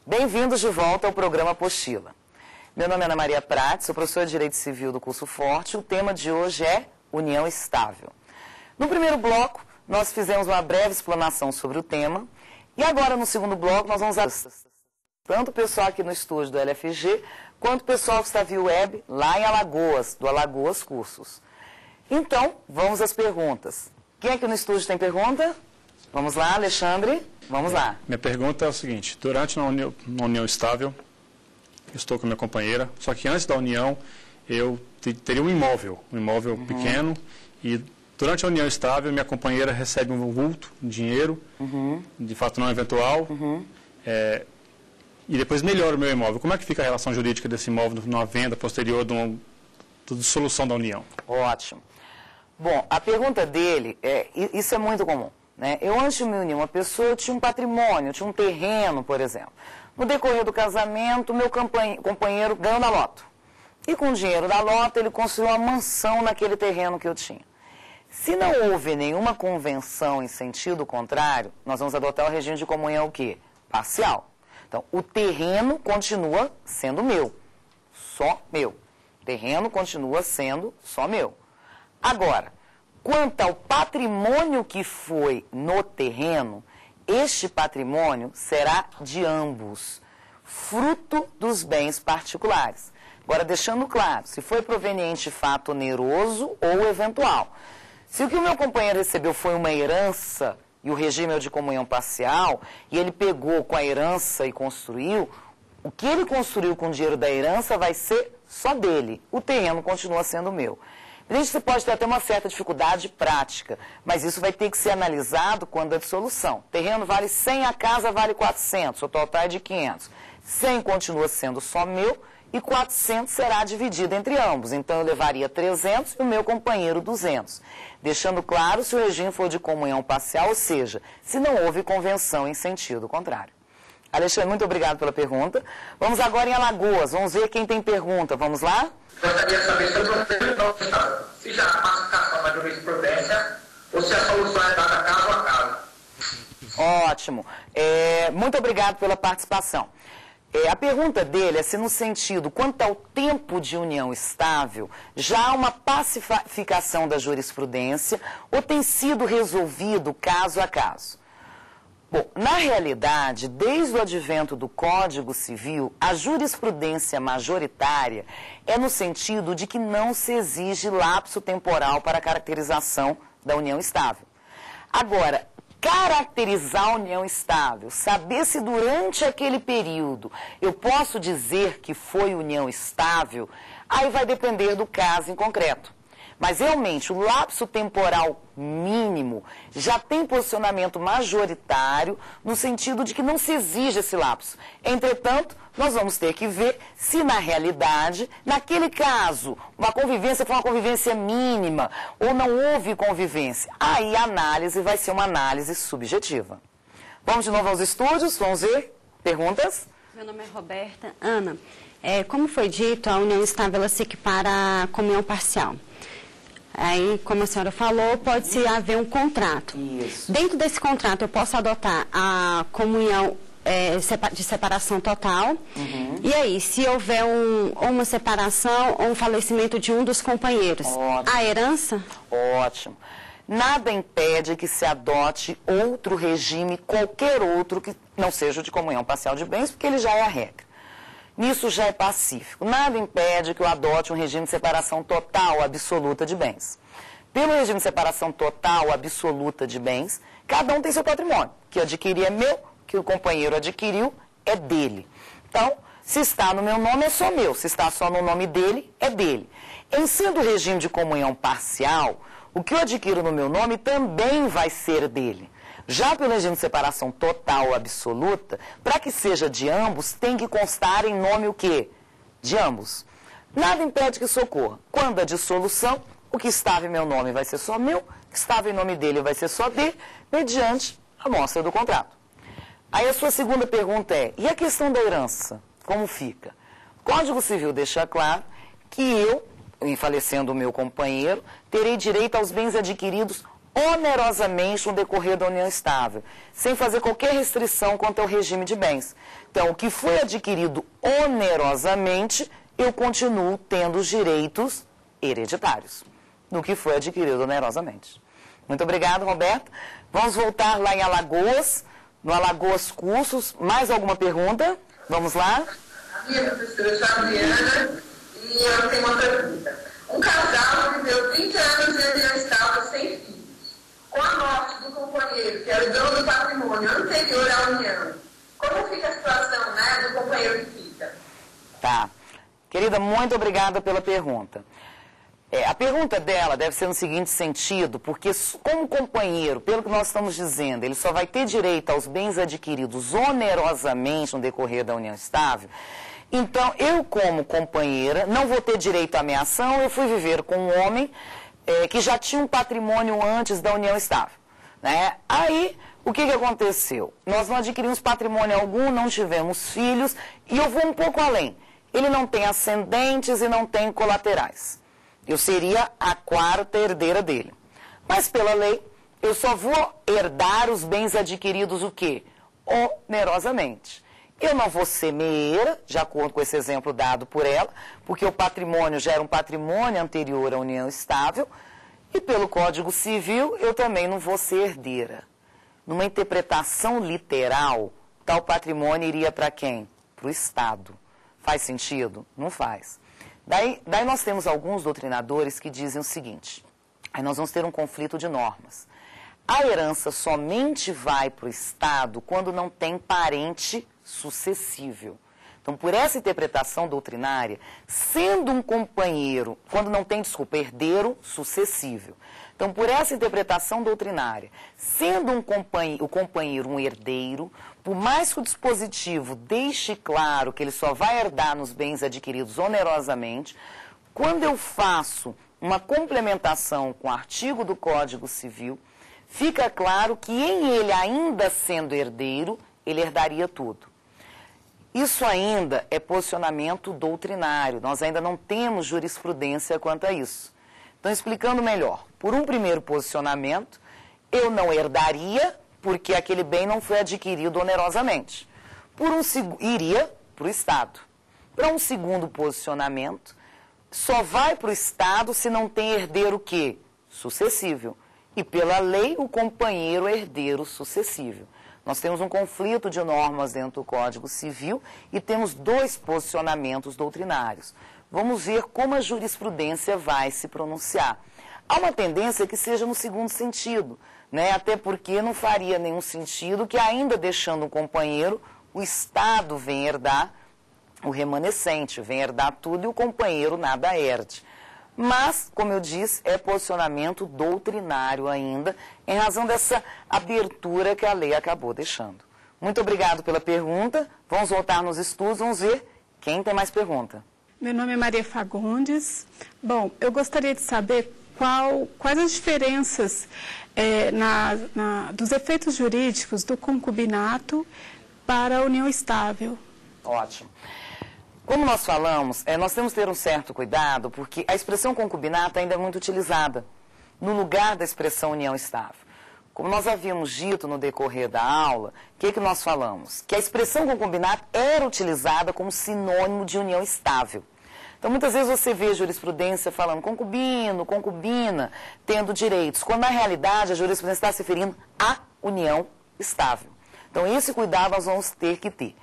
Bem-vindos de volta ao programa Apostila. Meu nome é Ana Maria Prates, sou professora de Direito Civil do curso Forte. O tema de hoje é união estável. No primeiro bloco, nós fizemos uma breve explanação sobre o tema. E agora, no segundo bloco, nós vamos tanto o pessoal aqui no estúdio do LFG, quanto o pessoal que está via web lá em Alagoas, do Alagoas Cursos. Então, vamos às perguntas. Quem aqui no estúdio tem pergunta? Vamos lá, Alexandre? Vamos lá. Minha pergunta é o seguinte: durante uma união estável, eu estou com minha companheira, só que antes da união eu teria um imóvel pequeno, e durante a união estável minha companheira recebe um vulto, um dinheiro, de fato não eventual, e depois melhora o meu imóvel. Como é que fica a relação jurídica desse imóvel numa venda posterior de uma dissolução da união? Ótimo. Bom, a pergunta dele, isso é muito comum. Eu, antes de me unir uma pessoa, eu tinha um patrimônio, eu tinha um terreno, por exemplo. No decorrer do casamento, meu companheiro ganhou na loto. E com o dinheiro da loto, ele construiu uma mansão naquele terreno que eu tinha. Se não houve nenhuma convenção em sentido contrário, nós vamos adotar o regime de comunhão o quê? Parcial. Então, o terreno continua sendo meu, só meu. O terreno continua sendo só meu. Agora, quanto ao patrimônio que foi no terreno, este patrimônio será de ambos, fruto dos bens particulares. Agora, deixando claro, se foi proveniente de fato oneroso ou eventual. Se o que o meu companheiro recebeu foi uma herança, e o regime é o de comunhão parcial, e ele pegou com a herança e construiu, o que ele construiu com o dinheiro da herança vai ser só dele. O terreno continua sendo meu. Você pode ter até uma certa dificuldade prática, mas isso vai ter que ser analisado quando a dissolução. O terreno vale 100, a casa vale 400, o total é de 500. 100 continua sendo só meu e 400 será dividido entre ambos. Então, eu levaria 300 e o meu companheiro 200. Deixando claro se o regime for de comunhão parcial, ou seja, se não houve convenção em sentido contrário. Alexandre, muito obrigado pela pergunta. Vamos agora em Alagoas. Vamos ver quem tem pergunta. Vamos lá? Gostaria de saber se já há pacificação na jurisprudência ou se a solução é dada caso a caso. Ótimo. Muito obrigado pela participação. A pergunta dele é se no sentido, quanto ao tempo de união estável, já há uma pacificação da jurisprudência ou tem sido resolvido caso a caso. Bom, na realidade, desde o advento do Código Civil, a jurisprudência majoritária é no sentido de que não se exige lapso temporal para a caracterização da união estável. Agora, caracterizar a união estável, saber se durante aquele período eu posso dizer que foi união estável, aí vai depender do caso em concreto. Mas, realmente, o lapso temporal mínimo já tem posicionamento majoritário no sentido de que não se exige esse lapso. Entretanto, nós vamos ter que ver se, na realidade, naquele caso, uma convivência foi uma convivência mínima ou não houve convivência. Aí a análise vai ser uma análise subjetiva. Vamos de novo aos estúdios, vamos ver perguntas? Meu nome é Roberta. Ana, como foi dito, a união estável ela se equipara à comunhão parcial. Aí, como a senhora falou, pode-se haver um contrato. Isso. Dentro desse contrato, eu posso adotar a comunhão de separação total. E aí, se houver uma separação ou um falecimento de um dos companheiros, ótimo, a herança? Ótimo. Nada impede que se adote outro regime, qualquer outro que não seja o de comunhão parcial de bens, porque ele já é a regra. Nisso já é pacífico. Nada impede que eu adote um regime de separação total, absoluta de bens. Pelo regime de separação total, absoluta de bens, cada um tem seu patrimônio. O que eu adquiri é meu, o que o companheiro adquiriu é dele. Então, se está no meu nome, é só meu. Se está só no nome dele, é dele. Em sendo o regime de comunhão parcial, o que eu adquiro no meu nome também vai ser dele. Já pelo regime de separação total ou absoluta, para que seja de ambos, tem que constar em nome o quê? De ambos. Nada impede que isso ocorra. Quando a dissolução, o que estava em meu nome vai ser só meu, o que estava em nome dele vai ser só dele, mediante a mostra do contrato. Aí a sua segunda pergunta é, e a questão da herança? Como fica? O Código Civil deixa claro que eu, em falecendo o meu companheiro, terei direito aos bens adquiridos onerosamente no decorrer da união estável, sem fazer qualquer restrição quanto ao regime de bens. Então, o que foi adquirido onerosamente, eu continuo tendo os direitos hereditários do que foi adquirido onerosamente. Muito obrigado, Roberto. Vamos voltar lá em Alagoas, no Alagoas Cursos. Mais alguma pergunta? Vamos lá. A minha professora é Javiana e eu tenho uma pergunta. Um casal viveu 30 anos de união estável sem filhos. Com a morte do companheiro, que era o dono do patrimônio anterior à união, como fica a situação, né, do companheiro que fica? Tá. Querida, muito obrigada pela pergunta. A pergunta dela deve ser no seguinte sentido, porque como companheiro, pelo que nós estamos dizendo, ele só vai ter direito aos bens adquiridos onerosamente no decorrer da união estável, então eu como companheira não vou ter direito à ameação, eu fui viver com um homem que já tinha um patrimônio antes da união estável, né? Aí, o que aconteceu? Nós não adquirimos patrimônio algum, não tivemos filhos, e eu vou um pouco além. Ele não tem ascendentes e não tem colaterais. Eu seria a quarta herdeira dele. Mas, pela lei, eu só vou herdar os bens adquiridos o quê? Onerosamente. Eu não vou ser meeira, de acordo com esse exemplo dado por ela, porque o patrimônio já era um patrimônio anterior à união estável, e pelo Código Civil eu também não vou ser herdeira. Numa interpretação literal, tal patrimônio iria para quem? Para o Estado. Faz sentido? Não faz. Daí nós temos alguns doutrinadores que dizem o seguinte, aí nós vamos ter um conflito de normas. A herança somente vai para o Estado quando não tem parente sucessível. Então, por essa interpretação doutrinária, sendo um companheiro, quando não tem, herdeiro sucessível. Então, por essa interpretação doutrinária, sendo o companheiro um herdeiro, por mais que o dispositivo deixe claro que ele só vai herdar nos bens adquiridos onerosamente, quando eu faço uma complementação com o artigo do Código Civil, fica claro que em ele, ainda sendo herdeiro, ele herdaria tudo. Isso ainda é posicionamento doutrinário, nós ainda não temos jurisprudência quanto a isso. Então, explicando melhor, por um primeiro posicionamento, eu não herdaria porque aquele bem não foi adquirido onerosamente. Iria para o Estado. Para um segundo posicionamento, só vai para o Estado se não tem herdeiro o quê? Sucessível. E pela lei, o companheiro é herdeiro sucessível. Nós temos um conflito de normas dentro do Código Civil e temos dois posicionamentos doutrinários. Vamos ver como a jurisprudência vai se pronunciar. Há uma tendência que seja no segundo sentido, né? Até porque não faria nenhum sentido que, ainda deixando um companheiro, o Estado venha herdar o remanescente, venha herdar tudo e o companheiro nada herde. Mas, como eu disse, é posicionamento doutrinário ainda, em razão dessa abertura que a lei acabou deixando. Muito obrigado pela pergunta. Vamos voltar nos estudos, vamos ver quem tem mais pergunta. Meu nome é Maria Fagundes. Bom, eu gostaria de saber quais as diferenças dos efeitos jurídicos do concubinato para a união estável. Ótimo. Como nós falamos, nós temos que ter um certo cuidado, porque a expressão concubinato ainda é muito utilizada no lugar da expressão união estável. Como nós havíamos dito no decorrer da aula, o que nós falamos? Que a expressão concubinato era utilizada como sinônimo de união estável. Então, muitas vezes você vê a jurisprudência falando concubino, concubina, tendo direitos, quando na realidade a jurisprudência está se referindo à união estável. Então, esse cuidado nós vamos ter que ter.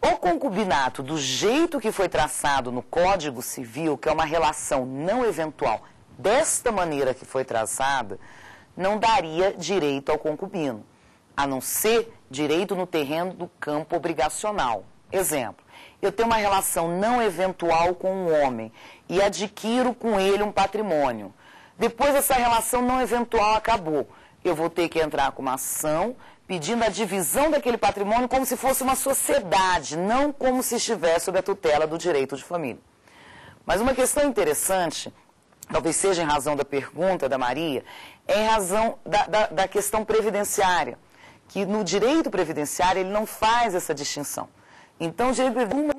O concubinato, do jeito que foi traçado no Código Civil, que é uma relação não eventual, desta maneira que foi traçada, não daria direito ao concubino, a não ser direito no terreno do campo obrigacional. Exemplo, eu tenho uma relação não eventual com um homem e adquiro com ele um patrimônio. Depois essa relação não eventual acabou, eu vou ter que entrar com uma ação pedindo a divisão daquele patrimônio como se fosse uma sociedade, não como se estivesse sob a tutela do direito de família. Mas uma questão interessante, talvez seja em razão da pergunta da Maria, é em razão da questão previdenciária, que no direito previdenciário ele não faz essa distinção. Então, o direito previdenciário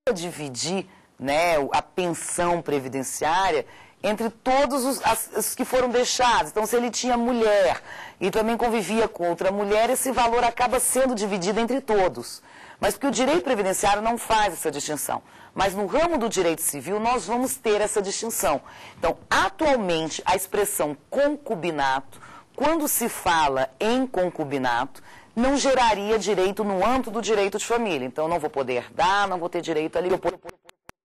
não dividir, né, a pensão previdenciária entre todos os que foram deixados. Então, se ele tinha mulher e também convivia com outra mulher, esse valor acaba sendo dividido entre todos. Mas porque o direito previdenciário não faz essa distinção. Mas no ramo do direito civil, nós vamos ter essa distinção. Então, atualmente, a expressão concubinato, quando se fala em concubinato, não geraria direito no âmbito do direito de família. Então, não vou poder herdar, não vou ter direito ali. Eu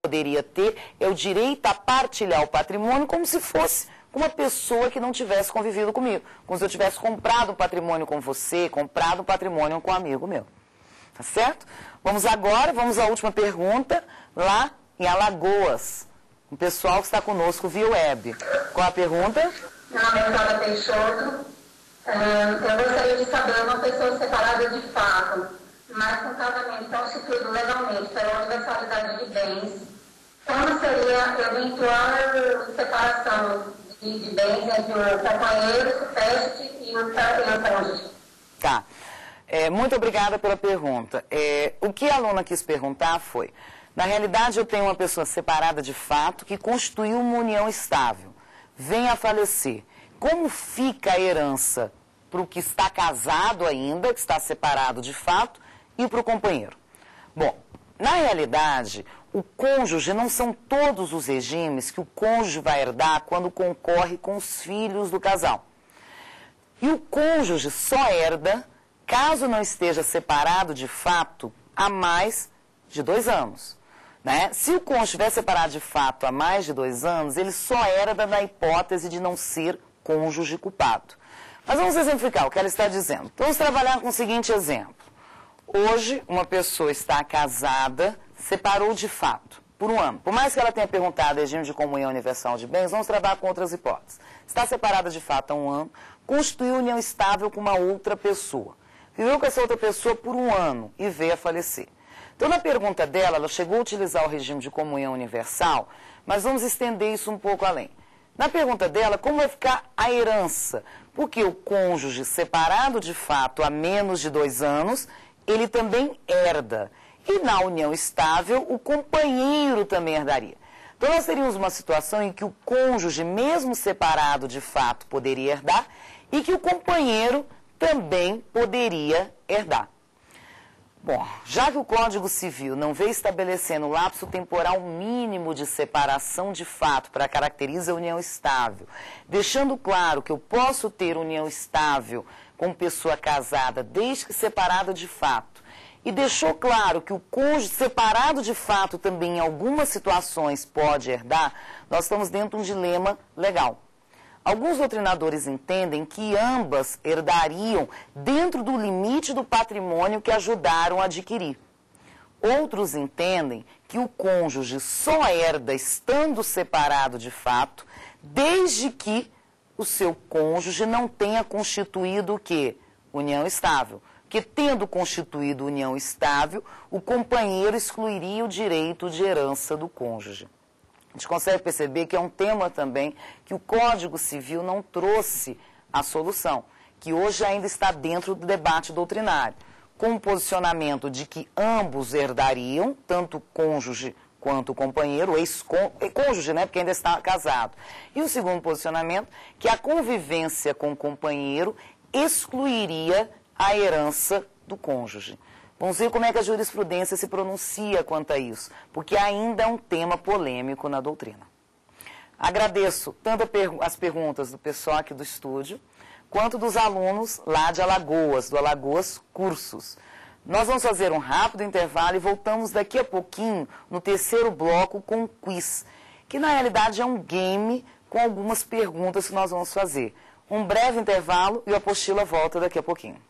poderia ter o direito a partilhar o patrimônio como se fosse uma pessoa que não tivesse convivido comigo. Como se eu tivesse comprado um patrimônio com você, comprado um patrimônio com um amigo meu. Tá certo? Vamos à última pergunta, lá em Alagoas. O pessoal que está conosco via web. Qual a pergunta? Meu nome é Cláudia Peixoto. Eu gostaria de saber, uma pessoa separada de fato, mas com casamento constituído legalmente pela universalidade de bens, como seria a eventual separação de bens entre o companheiro, o teste e o cônjuge? Tá. Muito obrigada pela pergunta. O que a aluna quis perguntar foi, na realidade eu tenho uma pessoa separada de fato que constituiu uma união estável, vem a falecer. Como fica a herança para o que está casado ainda, que está separado de fato, e para o companheiro? Bom, na realidade, o cônjuge não são todos os regimes que o cônjuge vai herdar quando concorre com os filhos do casal. E o cônjuge só herda caso não esteja separado de fato há mais de 2 anos. Né? Se o cônjuge estiver separado de fato há mais de 2 anos, ele só herda na hipótese de não ser cônjuge culpado. Mas vamos exemplificar o que ela está dizendo. Vamos trabalhar com o seguinte exemplo. Hoje, uma pessoa está casada, separou de fato, por 1 ano. Por mais que ela tenha perguntado regime de comunhão universal de bens, vamos trabalhar com outras hipóteses. Está separada de fato há 1 ano, constituiu união estável com uma outra pessoa. Viveu com essa outra pessoa por 1 ano e veio a falecer. Então, na pergunta dela, ela chegou a utilizar o regime de comunhão universal, mas vamos estender isso um pouco além. Na pergunta dela, como vai ficar a herança? Porque o cônjuge separado de fato há menos de 2 anos, ele também herda. E na união estável, o companheiro também herdaria. Então, nós teríamos uma situação em que o cônjuge, mesmo separado de fato, poderia herdar e que o companheiro também poderia herdar. Bom, já que o Código Civil não vem estabelecendo o lapso temporal mínimo de separação de fato para caracterizar a união estável, deixando claro que eu posso ter união estável com pessoa casada desde que separada de fato, e deixou claro que o cônjuge separado de fato também em algumas situações pode herdar, nós estamos dentro de um dilema legal. Alguns doutrinadores entendem que ambas herdariam dentro do limite do patrimônio que ajudaram a adquirir. Outros entendem que o cônjuge só herda estando separado de fato, desde que o seu cônjuge não tenha constituído o quê? União estável. Que tendo constituído união estável, o companheiro excluiria o direito de herança do cônjuge. A gente consegue perceber que é um tema também que o Código Civil não trouxe a solução, que hoje ainda está dentro do debate doutrinário, com o posicionamento de que ambos herdariam, tanto o cônjuge quanto o companheiro, o ex-cônjuge, né, porque ainda está casado. E o segundo posicionamento, que a convivência com o companheiro excluiria a herança do cônjuge. Vamos ver como é que a jurisprudência se pronuncia quanto a isso, porque ainda é um tema polêmico na doutrina. Agradeço tanto as perguntas do pessoal aqui do estúdio, quanto dos alunos lá de Alagoas, do Alagoas Cursos. Nós vamos fazer um rápido intervalo e voltamos daqui a pouquinho no terceiro bloco com um quiz, que na realidade é um game com algumas perguntas que nós vamos fazer. Um breve intervalo e a apostila volta daqui a pouquinho.